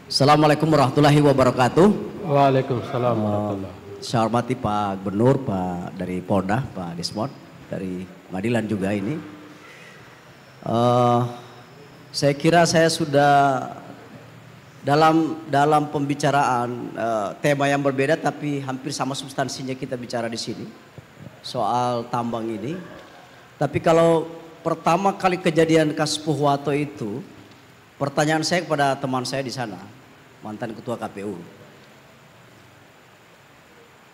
Assalamualaikum warahmatullahi wabarakatuh. Waalaikumsalam warahmatullahi. Saya hormati Pak Gubernur, Pak dari Polda, Pak Desmond, dari Pengadilan juga ini. Saya kira saya sudah dalam pembicaraan tema yang berbeda tapi hampir sama substansinya kita bicara di sini soal tambang ini. Tapi kalau pertama kali kejadian kasus Pohuwato itu, pertanyaan saya kepada teman saya di sana, mantan ketua KPU.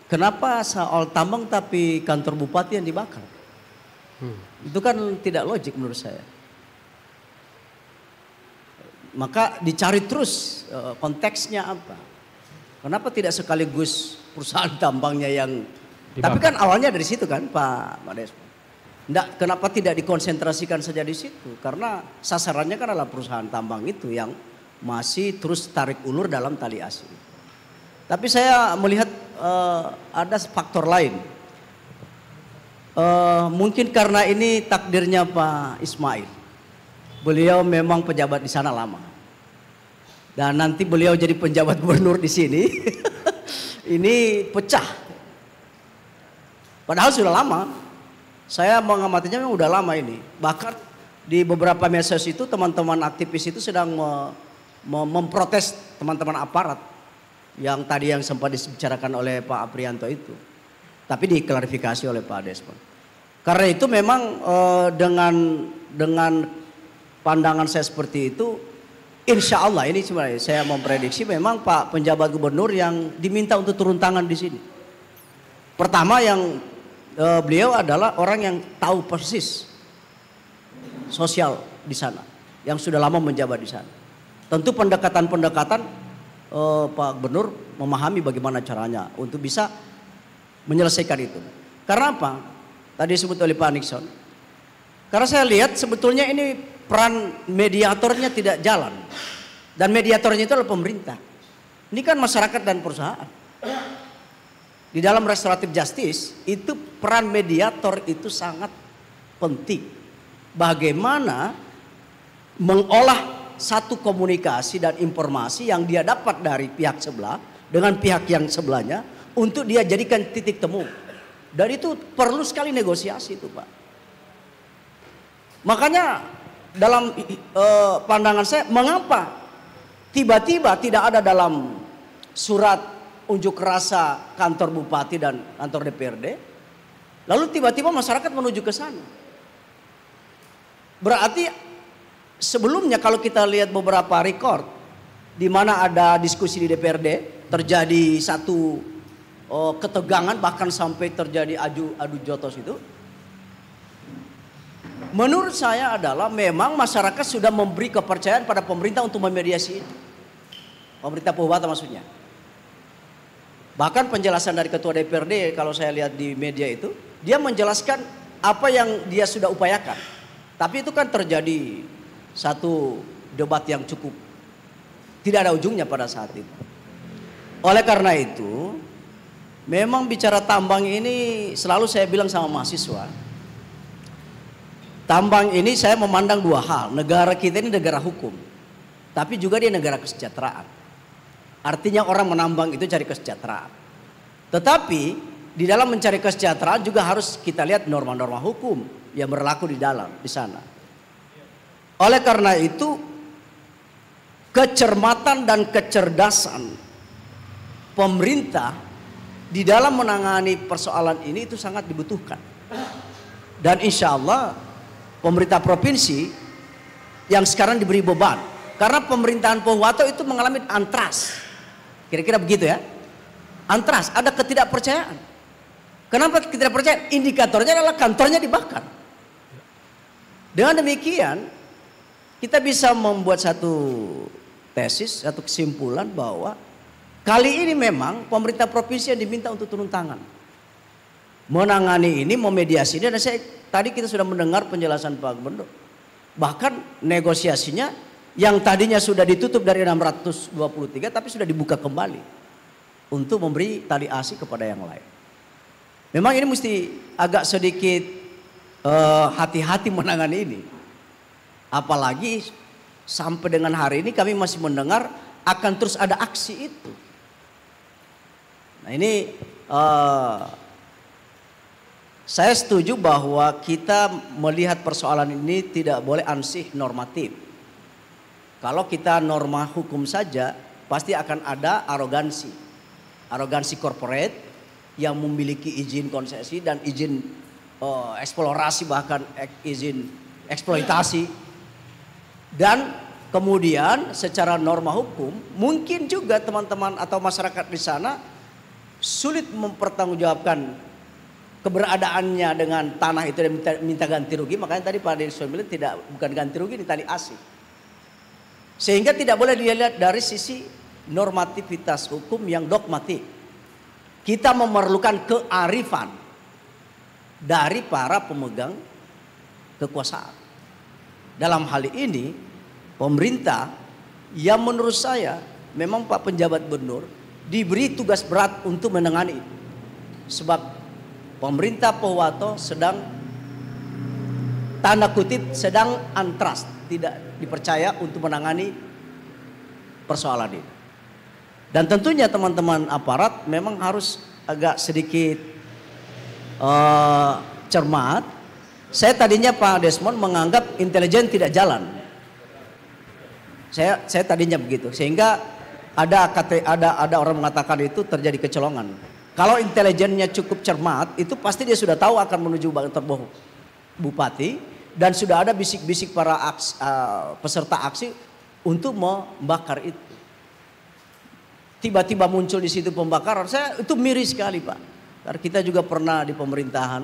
Kenapa soal tambang tapi kantor bupati yang dibakar? Itu kan tidak logik menurut saya. Maka dicari terus konteksnya apa. Kenapa tidak sekaligus perusahaan tambangnya yang dibakar? Tapi kan awalnya dari situ kan Pak Mades. Kenapa tidak dikonsentrasikan saja di situ? Karena sasarannya kan adalah perusahaan tambang itu yang masih terus tarik ulur dalam tali asli. Tapi saya melihat ada faktor lain. Mungkin karena ini takdirnya Pak Ismail. Beliau memang pejabat di sana lama. Dan nanti beliau jadi penjabat gubernur di sini. Ini pecah. Padahal sudah lama. Saya mengamatinya memang udah lama ini. Bahkan di beberapa medsos itu teman-teman aktivis itu sedang memprotes teman-teman aparat yang tadi yang sempat dibicarakan oleh Pak Aprianto itu. Tapi diklarifikasi oleh Pak Desmond. Karena itu memang dengan pandangan saya seperti itu, insya Allah ini sebenarnya saya memprediksi memang Pak penjabat gubernur yang diminta untuk turun tangan di sini. Pertama yang beliau adalah orang yang tahu persis sosial di sana, yang sudah lama menjabat di sana. Tentu pendekatan-pendekatan Pak Gubernur memahami bagaimana caranya untuk bisa menyelesaikan itu. Karena apa? Tadi disebut oleh Pak Nixon. Karena saya lihat sebetulnya ini peran mediatornya tidak jalan. Dan mediatornya itu adalah pemerintah. Ini kan masyarakat dan perusahaan. Di dalam restoratif justice itu peran mediator itu sangat penting. Bagaimana mengolah satu komunikasi dan informasi yang dia dapat dari pihak sebelah dengan pihak yang sebelahnya untuk dia jadikan titik temu. Dan itu perlu sekali negosiasi itu Pak. Makanya dalam pandangan saya mengapa tiba-tiba tidak ada dalam surat unjuk rasa kantor bupati dan kantor DPRD, lalu tiba-tiba masyarakat menuju ke sana. Berarti sebelumnya kalau kita lihat beberapa record di mana ada diskusi di DPRD, terjadi satu ketegangan bahkan sampai terjadi adu jotos itu. Menurut saya adalah memang masyarakat sudah memberi kepercayaan pada pemerintah untuk memediasi itu. Pemerintah Pohuwato maksudnya. Bahkan penjelasan dari ketua DPRD kalau saya lihat di media itu, dia menjelaskan apa yang dia sudah upayakan. Tapi itu kan terjadi satu debat yang cukup tidak ada ujungnya pada saat itu. Oleh karena itu, memang bicara tambang ini selalu saya bilang sama mahasiswa, tambang ini saya memandang dua hal. Negara kita ini negara hukum, tapi juga dia negara kesejahteraan. Artinya orang menambang itu cari kesejahteraan. Tetapi di dalam mencari kesejahteraan juga harus kita lihat norma-norma hukum yang berlaku di sana. Oleh karena itu kecermatan dan kecerdasan pemerintah di dalam menangani persoalan ini itu sangat dibutuhkan. Dan insya Allah pemerintah provinsi yang sekarang diberi beban. Karena pemerintahan Pohuwato itu mengalami antras. Kira-kira begitu ya. Antras, ada ketidakpercayaan. Kenapa ketidakpercayaan? Indikatornya adalah kantornya dibakar. Dengan demikian, kita bisa membuat satu tesis, satu kesimpulan bahwa kali ini memang pemerintah provinsi yang diminta untuk turun tangan. Menangani ini, memediasi ini. Dan tadi kita sudah mendengar penjelasan Pak Gubernur. Bahkan negosiasinya yang tadinya sudah ditutup dari 623 tapi sudah dibuka kembali untuk memberi tali asi kepada yang lain. Memang ini mesti agak sedikit hati-hati menangani ini. Apalagi sampai dengan hari ini kami masih mendengar akan terus ada aksi itu. Nah ini saya setuju bahwa kita melihat persoalan ini tidak boleh ansih normatif. Kalau kita norma hukum saja, pasti akan ada arogansi. Arogansi corporate yang memiliki izin konsesi dan izin eksplorasi, bahkan izin eksploitasi. Dan kemudian secara norma hukum, mungkin juga teman-teman atau masyarakat di sana sulit mempertanggungjawabkan keberadaannya dengan tanah itu dan minta ganti rugi. Makanya tadi Pak Denison bilang bukan ganti rugi, ini tali asih. Sehingga tidak boleh dilihat dari sisi normativitas hukum yang dogmatik. Kita memerlukan kearifan dari para pemegang kekuasaan. Dalam hal ini pemerintah yang menurut saya memang Pak penjabat gubernur diberi tugas berat untuk menangani. Sebab pemerintah Pohuwato sedang tanda kutip sedang untrust, tidak dipercaya untuk menangani persoalan ini. Dan tentunya teman-teman aparat memang harus agak sedikit cermat. Saya tadinya Pak Desmond menganggap intelijen tidak jalan. Saya tadinya begitu, sehingga ada orang mengatakan itu terjadi kecolongan. Kalau intelijennya cukup cermat, itu pasti dia sudah tahu akan menuju kantor bupati dan sudah ada bisik-bisik para peserta aksi untuk membakar itu. Tiba-tiba muncul di situ pembakaran, saya itu miris sekali Pak. Karena kita juga pernah di pemerintahan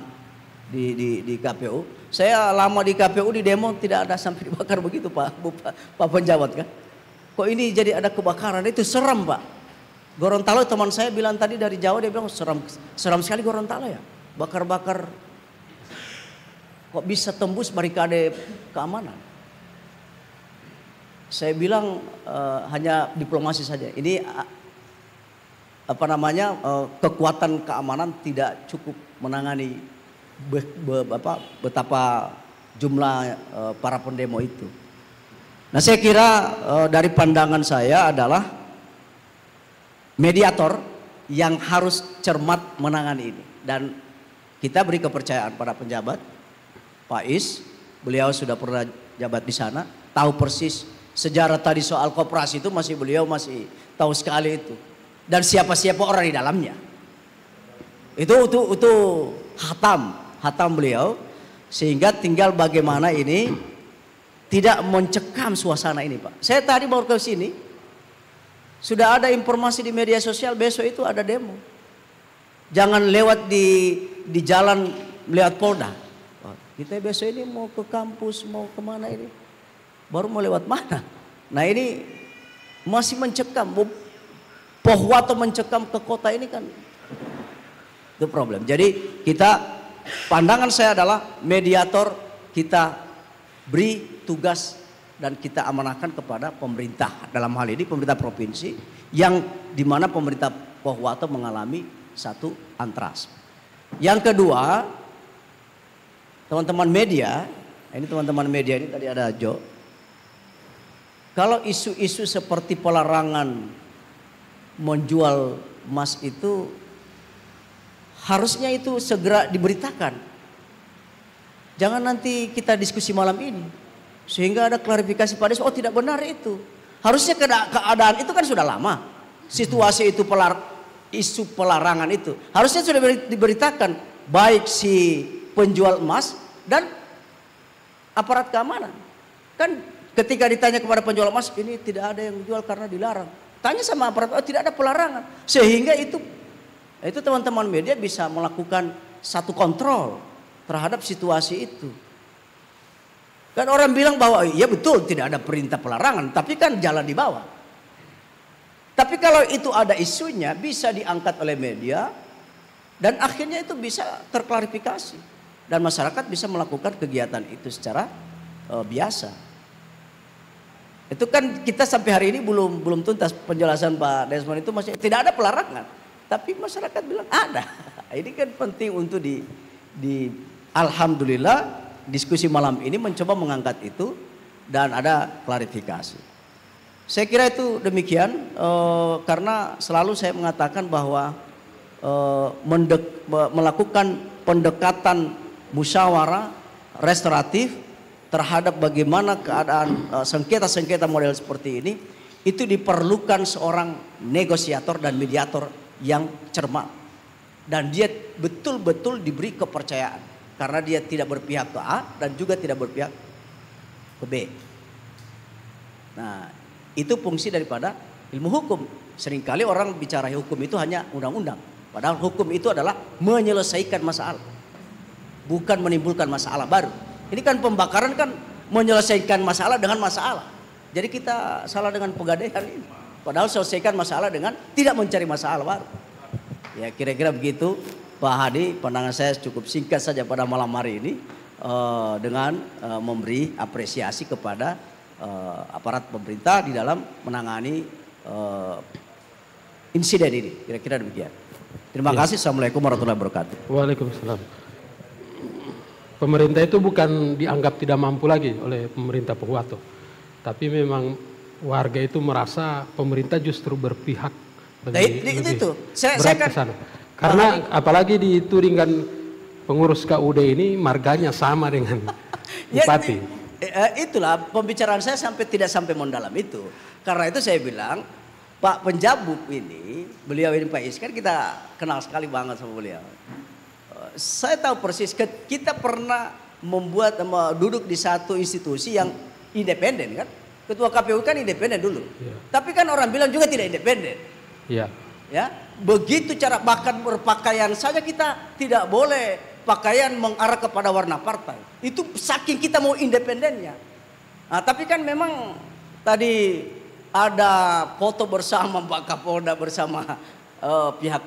di KPU. Saya lama di KPU di demo tidak ada sampai dibakar begitu Pak penjabat kan. Kok ini jadi ada kebakaran, itu seram Pak. Gorontalo teman saya bilang tadi dari Jawa, dia bilang seram sekali Gorontalo ya. Bakar-bakar kok bisa tembus barikade keamanan. Saya bilang hanya diplomasi saja. Ini kekuatan keamanan tidak cukup menangani betapa jumlah para pendemo itu. Nah saya kira dari pandangan saya adalah mediator yang harus cermat menangani ini. Dan kita beri kepercayaan pada penjabat. Pak Is, beliau sudah pernah jabat di sana, tahu persis sejarah tadi soal koperasi itu beliau masih tahu sekali itu. Dan siapa-siapa orang di dalamnya. Itu hatam beliau, sehingga tinggal bagaimana ini tidak mencekam suasana ini Pak. Saya tadi baru ke sini, sudah ada informasi di media sosial besok itu ada demo. Jangan lewat di jalan lewat Polda. Kita besok ini mau ke kampus, mau kemana ini? Baru mau lewat mana? Nah ini masih mencekam. Pohuwato mencekam ke kota ini kan itu problem. Jadi pandangan saya adalah mediator kita beri tugas dan kita amanahkan kepada pemerintah. Dalam hal ini pemerintah provinsi yang dimana pemerintah Pohuwato mengalami satu antras. Yang kedua, teman-teman media, ini teman-teman media ini tadi ada Jo. Kalau isu-isu seperti pelarangan menjual emas itu harusnya itu segera diberitakan. Jangan nanti kita diskusi malam ini sehingga ada klarifikasi pada tidak benar itu. Harusnya keadaan itu kan sudah lama. Situasi itu isu pelarangan itu harusnya sudah diberitakan baik si penjual emas dan aparat keamanan. Kan ketika ditanya kepada penjual emas, ini tidak ada yang jual karena dilarang. Tanya sama aparat, tidak ada pelarangan. Sehingga itu teman-teman media bisa melakukan satu kontrol terhadap situasi itu. Kan orang bilang bahwa iya betul tidak ada perintah pelarangan, tapi kan jalan di bawah. Tapi kalau itu ada isunya bisa diangkat oleh media dan akhirnya itu bisa terklarifikasi dan masyarakat bisa melakukan kegiatan itu secara biasa. Itu kan kita sampai hari ini belum tuntas penjelasan Pak Desmond, itu masih tidak ada pelarangan. Tapi masyarakat bilang ada. Ini kan penting untuk alhamdulillah diskusi malam ini mencoba mengangkat itu dan ada klarifikasi. Saya kira itu demikian karena selalu saya mengatakan bahwa melakukan pendekatan musyawarah restoratif terhadap bagaimana keadaan sengketa-sengketa model seperti ini, itu diperlukan seorang negosiator dan mediator yang cermat. Dan dia betul-betul diberi kepercayaan. Karena dia tidak berpihak ke A dan juga tidak berpihak ke B. Nah, itu fungsi daripada ilmu hukum. Seringkali orang bicara hukum itu hanya undang-undang. Padahal hukum itu adalah menyelesaikan masalah. Bukan menimbulkan masalah baru. Ini kan pembakaran kan menyelesaikan masalah dengan masalah. Jadi kita salah dengan pegadaian ini. Padahal selesaikan masalah dengan tidak mencari masalah baru. Ya kira-kira begitu Pak Hadi, pandangan saya cukup singkat saja pada malam hari ini. Dengan memberi apresiasi kepada aparat pemerintah di dalam menangani insiden ini. Kira-kira demikian. Terima kasih. Assalamualaikum warahmatullahi wabarakatuh. Waalaikumsalam. Pemerintah itu bukan dianggap tidak mampu lagi oleh pemerintah Pohuwato. Tapi memang warga itu merasa pemerintah justru berpihak itu. Saya ke sana. Karena apalagi ditudingkan pengurus KUD ini marganya sama dengan bupati. Itulah pembicaraan saya tidak sampai mendalam itu. Karena itu saya bilang Pak Penjabuk ini, beliau ini Pak Is, kan kita kenal sekali banget sama beliau. Saya tahu persis kita pernah duduk di satu institusi yang independen kan. Ketua KPU kan independen dulu. Ya. Tapi kan orang bilang juga tidak independen. Iya. Ya, begitu cara bahkan berpakaian saja kita tidak boleh pakaian mengarah kepada warna partai. Itu saking kita mau independennya. Nah, tapi kan memang tadi ada foto bersama Pak Kapolda bersama pihak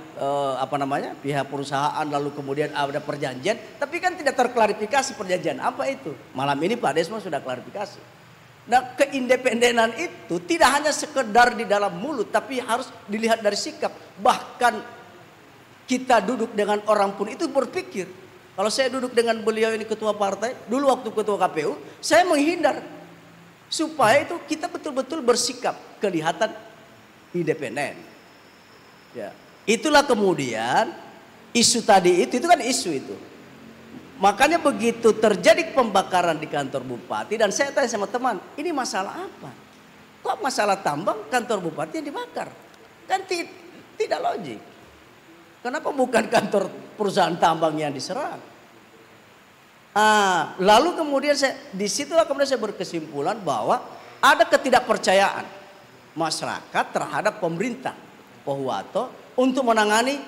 pihak perusahaan, lalu kemudian ada perjanjian, tapi kan tidak terklarifikasi perjanjian apa itu. Malam ini Pak Desmond sudah klarifikasi. Nah, keindependenan itu tidak hanya sekedar di dalam mulut, tapi harus dilihat dari sikap. Bahkan kita duduk dengan orang pun itu berpikir. Kalau saya duduk dengan beliau ini ketua partai, dulu waktu ketua KPU, saya menghindar supaya itu kita betul-betul bersikap kelihatan independen. Ya, itulah kemudian isu tadi itu kan isu itu. Makanya begitu terjadi pembakaran di kantor bupati dan saya tanya sama teman, ini masalah apa? Kok masalah tambang kantor bupati yang dibakar? Kan tidak logik. Kenapa bukan kantor perusahaan tambang yang diserang? Lalu kemudian disitulah kemudian saya berkesimpulan bahwa ada ketidakpercayaan masyarakat terhadap pemerintah Pohuwato untuk menangani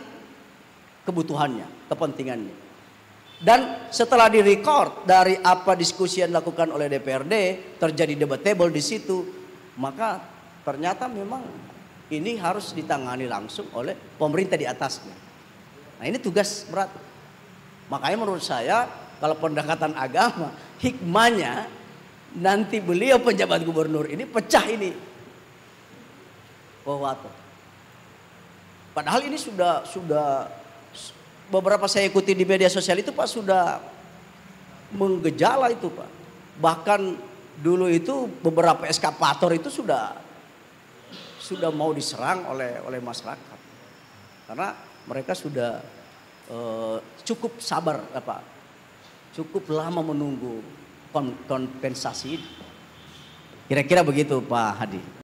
kebutuhannya, kepentingannya. Dan setelah direcord dari apa diskusi yang dilakukan oleh DPRD, terjadi debatable di situ, maka ternyata memang ini harus ditangani langsung oleh pemerintah di atasnya. Nah, ini tugas berat. Makanya menurut saya kalau pendekatan agama, hikmahnya nanti beliau penjabat gubernur ini pecah ini Pohuwato. Padahal ini sudah beberapa saya ikuti di media sosial itu Pak sudah menggejala itu Pak. Bahkan dulu itu beberapa eskapator itu sudah mau diserang oleh masyarakat. Karena mereka sudah cukup sabar cukup lama menunggu kompensasi. Kira-kira begitu Pak Hadi.